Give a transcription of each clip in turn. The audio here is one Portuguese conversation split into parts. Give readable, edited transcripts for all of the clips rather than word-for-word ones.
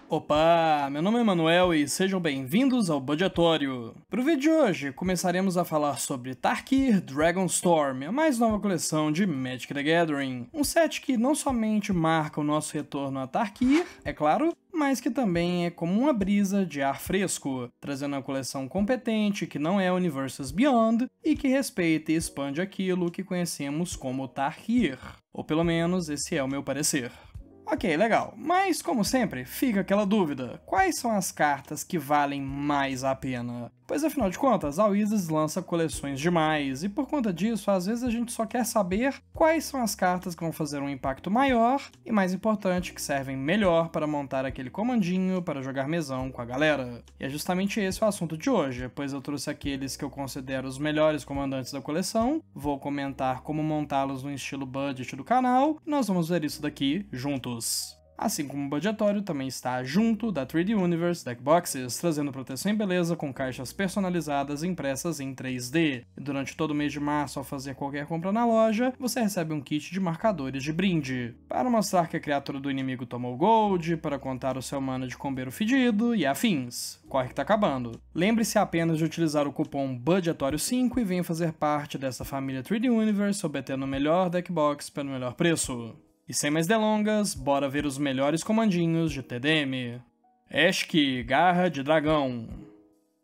Opa, meu nome é Manuel e sejam bem-vindos ao Budgetório. Para o vídeo de hoje, começaremos a falar sobre Tarkir Dragonstorm, a mais nova coleção de Magic the Gathering. Um set que não somente marca o nosso retorno a Tarkir, é claro, mas que também é como uma brisa de ar fresco, trazendo uma coleção competente que não é Universes Beyond e que respeita e expande aquilo que conhecemos como Tarkir. Ou pelo menos esse é o meu parecer. Ok, legal, mas como sempre, fica aquela dúvida, quais são as cartas que valem mais a pena? Pois afinal de contas, a Wizards lança coleções demais, e por conta disso, às vezes a gente só quer saber quais são as cartas que vão fazer um impacto maior, e mais importante, que servem melhor para montar aquele comandinho para jogar mesão com a galera. E é justamente esse o assunto de hoje, pois eu trouxe aqueles que eu considero os melhores comandantes da coleção, vou comentar como montá-los no estilo budget do canal, e nós vamos ver isso daqui juntos. Assim como o Budgetório também está junto da 3D Universe Deckboxes, trazendo proteção e beleza com caixas personalizadas impressas em 3D. E durante todo o mês de março, ao fazer qualquer compra na loja, você recebe um kit de marcadores de brinde, para mostrar que a criatura do inimigo tomou gold, para contar o seu mana de combeiro fedido e afins. Corre que tá acabando. Lembre-se apenas de utilizar o cupom BUDGETÓRIO5 e venha fazer parte dessa família 3D Universe, obtendo o melhor deckbox pelo melhor preço. E sem mais delongas, bora ver os melhores comandinhos de TDM. Eshki, Garra de Dragão.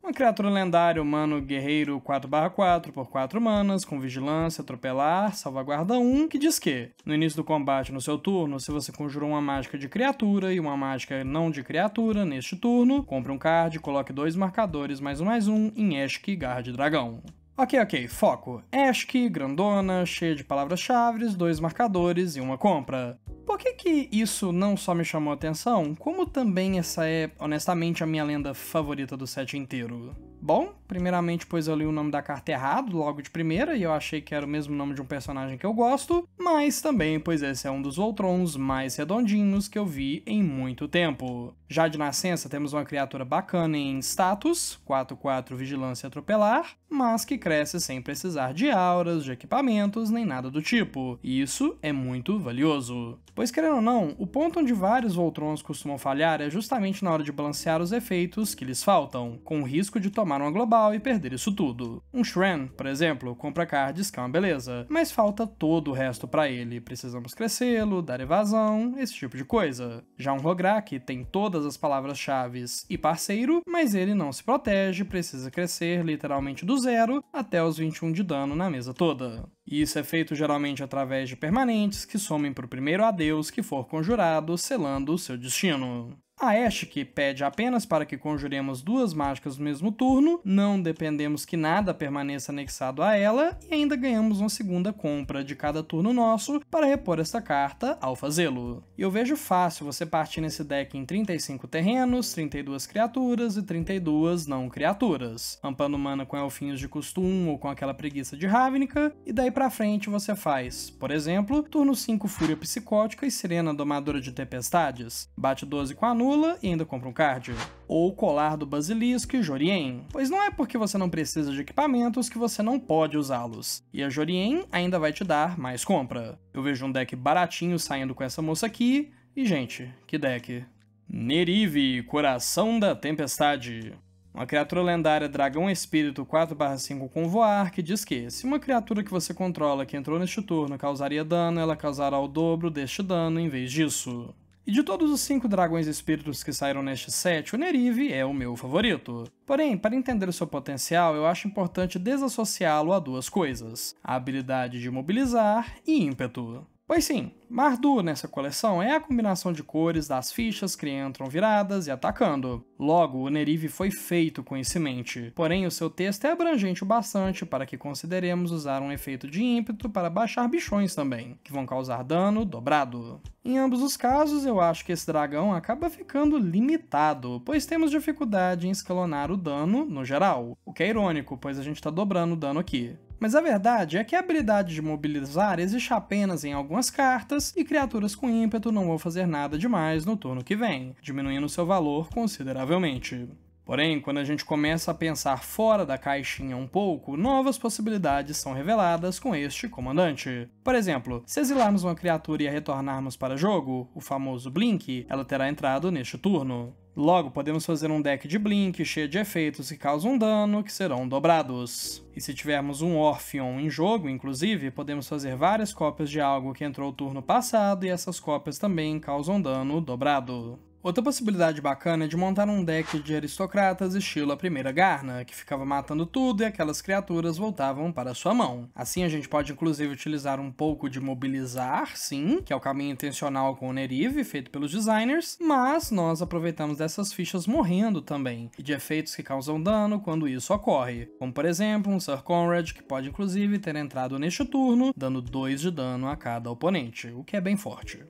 Uma criatura lendária humano guerreiro 4/4 por 4 manas, com vigilância, atropelar, salvaguarda 1, que diz que, no início do combate no seu turno, se você conjurou uma mágica de criatura e uma mágica não de criatura neste turno, compre um card e coloque 2 marcadores +1/+1 em Eshki, Garra de Dragão. Ok, foco. Eshki, grandona, cheia de palavras-chave, 2 marcadores e uma compra. Por que isso não só me chamou a atenção, como também essa é, honestamente, a minha lenda favorita do set inteiro? Bom, primeiramente pois eu li o nome da carta errado logo de primeira e eu achei que era o mesmo nome de um personagem que eu gosto, mas também pois esse é um dos Voltrons mais redondinhos que eu vi em muito tempo. Já de nascença temos uma criatura bacana em status, 4/4 vigilância e atropelar, mas que cresce sem precisar de auras, de equipamentos, nem nada do tipo, e isso é muito valioso. Pois querendo ou não, o ponto onde vários Voltrons costumam falhar é justamente na hora de balancear os efeitos que lhes faltam, com o risco de tomar uma global e perder isso tudo. Um Shren, por exemplo, compra cards que é uma beleza, mas falta todo o resto pra ele, precisamos crescê-lo, dar evasão, esse tipo de coisa. Já um Rograk tem todas as palavras-chave e parceiro, mas ele não se protege, precisa crescer literalmente do 0 até os 21 de dano na mesa toda. E isso é feito geralmente através de permanentes que somem pro primeiro adeus que for conjurado, selando o seu destino. A Eshki pede apenas para que conjuremos 2 mágicas no mesmo turno, não dependemos que nada permaneça anexado a ela e ainda ganhamos uma segunda compra de cada turno nosso para repor esta carta ao fazê-lo. E eu vejo fácil você partir nesse deck em 35 terrenos, 32 criaturas e 32 não criaturas, ampando mana com elfinhos de custo 1 ou com aquela preguiça de Ravnica, e daí pra frente você faz, por exemplo, turno 5 Fúria Psicótica e Sirena Domadora de Tempestades, bate 12 com a nula e ainda compra um card. Ou Colar do Basilisco e Jorien, pois não é porque você não precisa de equipamentos que você não pode usá-los, e a Jorien ainda vai te dar mais compra. Eu vejo um deck baratinho saindo com essa moça aqui, e gente, que deck. Nerive, Coração da Tempestade. Uma criatura lendária dragão espírito 4/5 com voar, que diz que, se uma criatura que você controla que entrou neste turno causaria dano, ela causará o dobro deste dano em vez disso. E de todos os 5 dragões espíritos que saíram neste set, o Nerive é o meu favorito. Porém, para entender o seu potencial, eu acho importante desassociá-lo a 2 coisas: a habilidade de mobilizar e ímpeto. Pois sim, Mardu nessa coleção é a combinação de cores das fichas que entram viradas e atacando. Logo, o Nerive foi feito com isso em mente, porém o seu texto é abrangente o bastante para que consideremos usar um efeito de ímpeto para baixar bichões também, que vão causar dano dobrado. Em ambos os casos, eu acho que esse dragão acaba ficando limitado, pois temos dificuldade em escalonar o dano no geral, o que é irônico, pois a gente está dobrando o dano aqui. Mas a verdade é que a habilidade de mobilizar existe apenas em algumas cartas e criaturas com ímpeto não vão fazer nada demais no turno que vem, diminuindo seu valor consideravelmente. Porém, quando a gente começa a pensar fora da caixinha um pouco, novas possibilidades são reveladas com este comandante. Por exemplo, se exilarmos uma criatura e a retornarmos para jogo, o famoso Blink, ela terá entrado neste turno. Logo, podemos fazer um deck de Blink cheio de efeitos que causam dano, que serão dobrados. E se tivermos um Orpheon em jogo, inclusive, podemos fazer várias cópias de algo que entrou o turno passado e essas cópias também causam dano dobrado. Outra possibilidade bacana é de montar um deck de aristocratas estilo a primeira Garna, que ficava matando tudo e aquelas criaturas voltavam para sua mão. Assim a gente pode inclusive utilizar um pouco de mobilizar, sim, que é o caminho intencional com o Nerive, feito pelos designers, mas nós aproveitamos dessas fichas morrendo também, e de efeitos que causam dano quando isso ocorre, como por exemplo um Sir Conrad, que pode inclusive ter entrado neste turno, dando 2 de dano a cada oponente, o que é bem forte.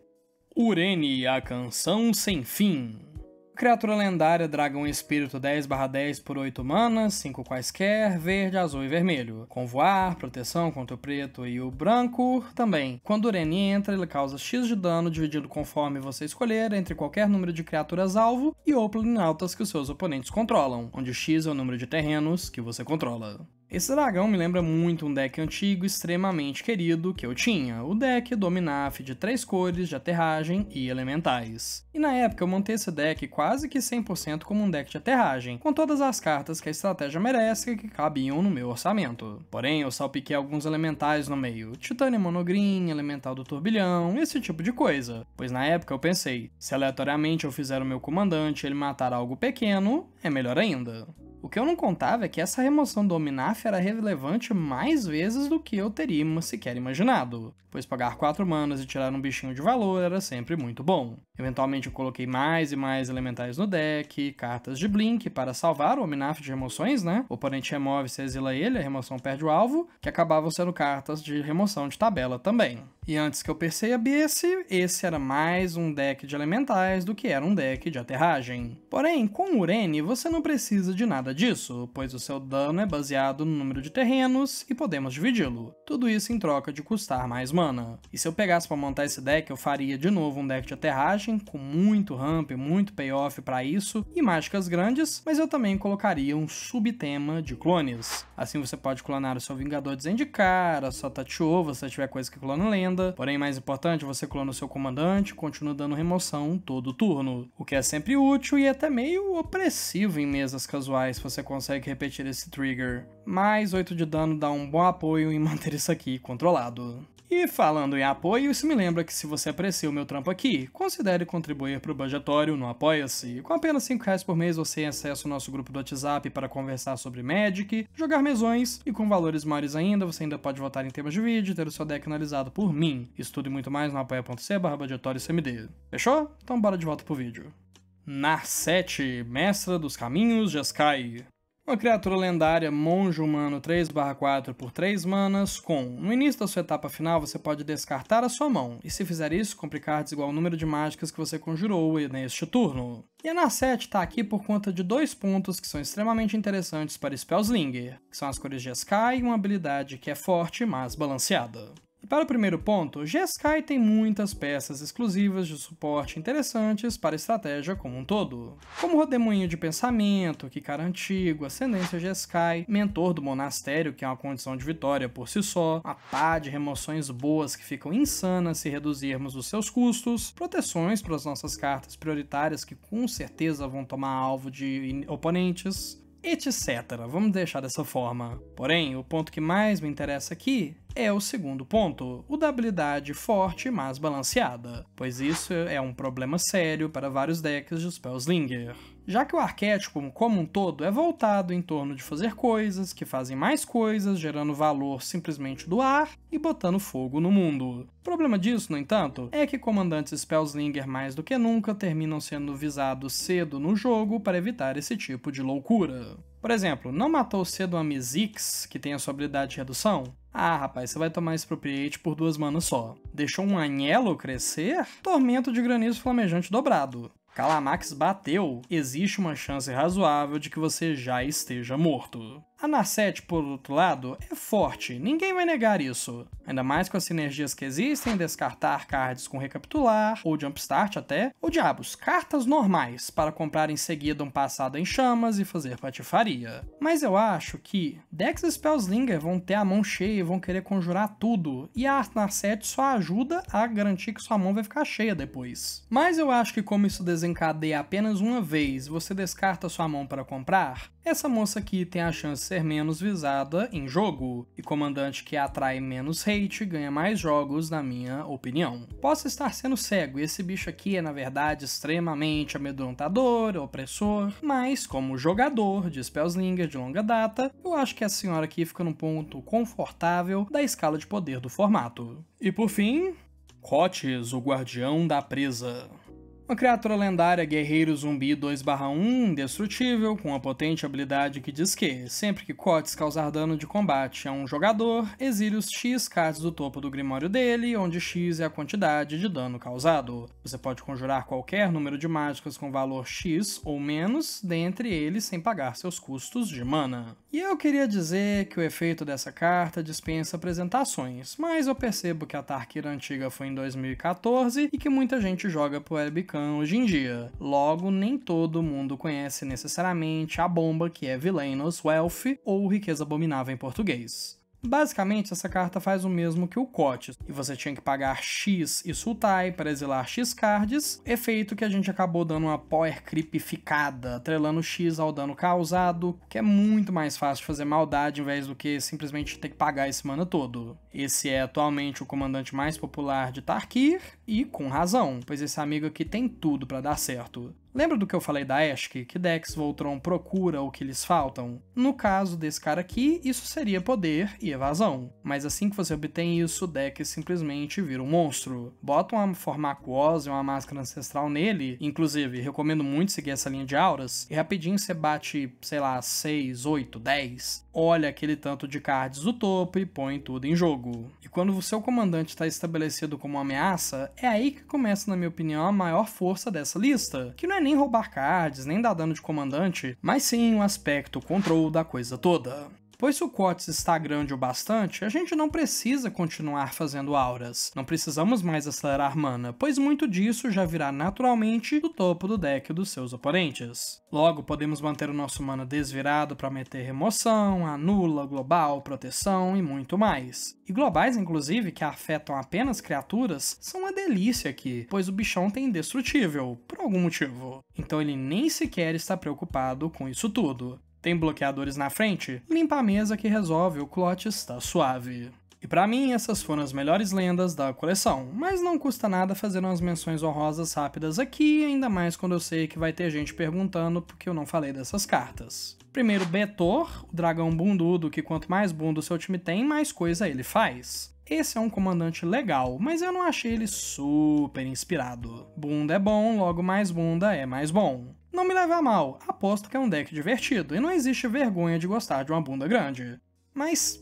Urene, a Canção Sem Fim. Criatura lendária, dragão espírito 10/10 por 8 manas, 5 quaisquer, verde, azul e vermelho. Com voar, proteção contra o preto e o branco também. Quando Urene entra, ele causa X de dano dividido conforme você escolher entre qualquer número de criaturas alvo e ou planaltas que os seus oponentes controlam, onde X é o número de terrenos que você controla. Esse dragão me lembra muito um deck antigo extremamente querido que eu tinha, o deck Dominaf de 3 cores, de aterragem e elementais. E na época eu montei esse deck quase que 100% como um deck de aterragem, com todas as cartas que a estratégia merece e que cabiam no meu orçamento. Porém, eu salpiquei alguns elementais no meio, Titânia Monogreen, Elemental do Turbilhão, esse tipo de coisa. Pois na época eu pensei, se aleatoriamente eu fizer o meu comandante e ele matar algo pequeno, é melhor ainda. O que eu não contava é que essa remoção do Dominaf era relevante mais vezes do que eu teria sequer imaginado, pois pagar 4 manas e tirar um bichinho de valor era sempre muito bom. Eventualmente eu coloquei mais e mais elementais no deck, cartas de Blink para salvar o Dominaf de remoções, né? O oponente remove, se exila ele, a remoção perde o alvo, que acabavam sendo cartas de remoção de tabela também. E antes que eu percebesse, esse era mais um deck de elementais do que era um deck de aterragem. Porém, com Urene você não precisa de nada disso, pois o seu dano é baseado no número de terrenos e podemos dividi-lo. Tudo isso em troca de custar mais mana. E se eu pegasse para montar esse deck, eu faria de novo um deck de aterragem, com muito ramp, muito payoff para isso, e mágicas grandes, mas eu também colocaria um subtema de clones. Assim você pode clonar o seu Vingador de Zendikar, a sua Tachiova, se tiver coisa que clona lenda. Porém, mais importante, você clona o seu comandante e continua dando remoção todo turno, o que é sempre útil e até meio opressivo em mesas casuais se você consegue repetir esse trigger. Mais 8 de dano dá um bom apoio em manter isso aqui controlado. E falando em apoio, isso me lembra que se você aprecia o meu trampo aqui, considere contribuir para o Budgetório no Apoia-se. Com apenas R$5 por mês você tem acesso ao nosso grupo do WhatsApp para conversar sobre Magic, jogar mesões, e com valores maiores ainda, você ainda pode votar em temas de vídeo e ter o seu deck analisado por mim. Isso tudo e muito mais no apoia.c/budgetóriocmd. Fechou? Então bora de volta pro vídeo. Narset, Mestra dos Caminhos de Jeskai. Uma criatura lendária monge humano 3/4 por 3 manas com, no início da sua etapa final você pode descartar a sua mão, e se fizer isso, compre cartas igual ao número de mágicas que você conjurou neste turno. E a Narset está aqui por conta de 2 pontos que são extremamente interessantes para Spellslinger, que são as cores de Jeskai e uma habilidade que é forte, mas balanceada. E para o primeiro ponto, Jeskai tem muitas peças exclusivas de suporte interessantes para a estratégia como um todo. Como o Rodemoinho de Pensamento, Kikara Antigo, Ascendência Jeskai, Mentor do Monastério, que é uma condição de vitória por si só, a pá de remoções boas que ficam insanas se reduzirmos os seus custos, proteções para as nossas cartas prioritárias que com certeza vão tomar alvo de oponentes, etc. Vamos deixar dessa forma. Porém, o ponto que mais me interessa aqui é o segundo ponto, o da habilidade forte, mas balanceada, pois isso é um problema sério para vários decks de Spellslinger. Já que o arquétipo como um todo é voltado em torno de fazer coisas que fazem mais coisas, gerando valor simplesmente do ar e botando fogo no mundo. O problema disso, no entanto, é que comandantes Spellslinger mais do que nunca terminam sendo visados cedo no jogo para evitar esse tipo de loucura. Por exemplo, não matou cedo a Mizzix, que tem a sua habilidade de redução? Ah, rapaz, você vai tomar Expropriate por 2 manas só. Deixou um Agnello crescer? Tormento de Granizo Flamejante dobrado. Calamax bateu, existe uma chance razoável de que você já esteja morto. A Narset, por outro lado, é forte, ninguém vai negar isso. Ainda mais com as sinergias que existem, descartar cards com recapitular, ou jumpstart até, ou diabos, cartas normais, para comprar em seguida um passado em chamas e fazer patifaria. Mas eu acho que decks Spellslinger vão ter a mão cheia e vão querer conjurar tudo, e a Narset só ajuda a garantir que sua mão vai ficar cheia depois. Mas eu acho que como isso desencadeia apenas uma vez e você descarta sua mão para comprar, essa moça aqui tem a chance de ser menos visada em jogo, e comandante que atrai menos hate ganha mais jogos, na minha opinião. Posso estar sendo cego, e esse bicho aqui é na verdade extremamente amedrontador, opressor, mas como jogador de Spellslinger de longa data, eu acho que a senhora aqui fica num ponto confortável da escala de poder do formato. E por fim, Kotis, o Guardião da Presa. Uma criatura lendária guerreiro zumbi 2/1, indestrutível, com uma potente habilidade que diz que, sempre que Kotis causar dano de combate a um jogador, exile os X cards do topo do grimório dele, onde X é a quantidade de dano causado. Você pode conjurar qualquer número de mágicas com valor X ou menos, dentre eles sem pagar seus custos de mana. E eu queria dizer que o efeito dessa carta dispensa apresentações, mas eu percebo que a Tarkir antiga foi em 2014 e que muita gente joga pro webcam hoje em dia. Logo, nem todo mundo conhece necessariamente a bomba que é Villainous Wealth ou Riqueza Abominável em português. Basicamente, essa carta faz o mesmo que o Kotis, e você tinha que pagar X e Sultai para exilar X cards, efeito que a gente acabou dando uma power creepificada, atrelando X ao dano causado, que é muito mais fácil de fazer maldade em vez do que simplesmente ter que pagar esse mana todo. Esse é atualmente o comandante mais popular de Tarkir, e com razão, pois esse amigo aqui tem tudo para dar certo. Lembra do que eu falei da Ashk, que decks Voltron procura o que lhes faltam? No caso desse cara aqui, isso seria poder e evasão. Mas assim que você obtém isso, o deck simplesmente vira um monstro. Bota uma forma aquosa e uma máscara ancestral nele, inclusive, recomendo muito seguir essa linha de auras, e rapidinho você bate, sei lá, 6, 8, 10. Olha aquele tanto de cards do topo e põe tudo em jogo. E quando o seu comandante está estabelecido como uma ameaça, é aí que começa, na minha opinião, a maior força dessa lista, que não é nem roubar cards, nem dar dano de comandante, mas sim o aspecto control da coisa toda. Pois se o Kotis está grande o bastante, a gente não precisa continuar fazendo auras. Não precisamos mais acelerar mana, pois muito disso já virá naturalmente do topo do deck dos seus oponentes. Logo, podemos manter o nosso mana desvirado para meter remoção, anula, global, proteção e muito mais. E globais, inclusive, que afetam apenas criaturas, são uma delícia aqui, pois o bichão tem indestrutível, por algum motivo. Então ele nem sequer está preocupado com isso tudo. Tem bloqueadores na frente? Limpa a mesa que resolve, o clote está suave. E pra mim, essas foram as melhores lendas da coleção, mas não custa nada fazer umas menções honrosas rápidas aqui, ainda mais quando eu sei que vai ter gente perguntando porque eu não falei dessas cartas. Primeiro, Betor, o dragão bundudo que quanto mais bunda o seu time tem, mais coisa ele faz. Esse é um comandante legal, mas eu não achei ele super inspirado. Bunda é bom, logo mais bunda é mais bom. Não me leve a mal, aposto que é um deck divertido, e não existe vergonha de gostar de uma bunda grande. Mas,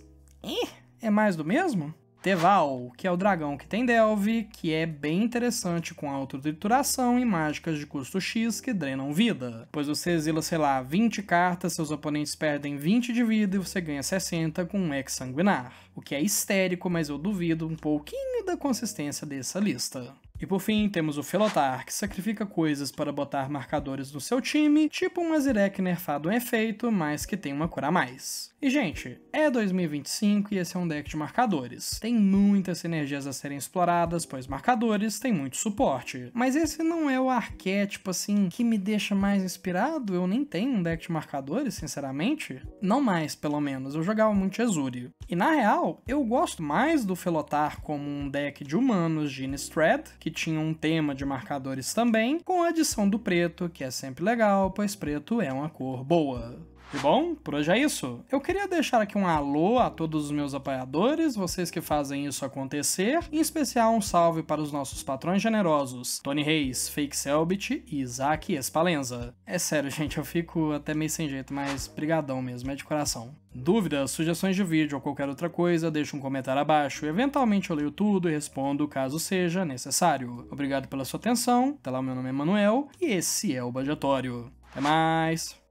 é mais do mesmo? Teval, que é o dragão que tem Delve, que é bem interessante com autotrituração e mágicas de custo X que drenam vida. Pois você exila, sei lá, 20 cartas, seus oponentes perdem 20 de vida e você ganha 60 com um Ex Sanguinar. O que é histérico, mas eu duvido um pouquinho da consistência dessa lista. E por fim, temos o Felotar, que sacrifica coisas para botar marcadores no seu time, tipo um Azirek nerfado em efeito, mas que tem uma cor a mais. E gente, é 2025 e esse é um deck de marcadores. Tem muitas sinergias a serem exploradas, pois marcadores têm muito suporte. Mas esse não é o arquétipo, assim, que me deixa mais inspirado. Eu nem tenho um deck de marcadores, sinceramente. Não mais, pelo menos. Eu jogava muito Ezuri. E na real, eu gosto mais do Felotar como um deck de humanos de Innistrad, que tinha um tema de marcadores também, com a adição do preto, que é sempre legal, pois preto é uma cor boa. E bom, por hoje é isso. Eu queria deixar aqui um alô a todos os meus apoiadores, vocês que fazem isso acontecer, em especial um salve para os nossos patrões generosos, Tony Reis, Fake Selbit e Isaac Espalenza. É sério, gente, eu fico até meio sem jeito, mas brigadão mesmo, é de coração. Dúvidas, sugestões de vídeo ou qualquer outra coisa, deixa um comentário abaixo e eventualmente eu leio tudo e respondo caso seja necessário. Obrigado pela sua atenção, até lá, meu nome é Manuel e esse é o Budgetório. Até mais!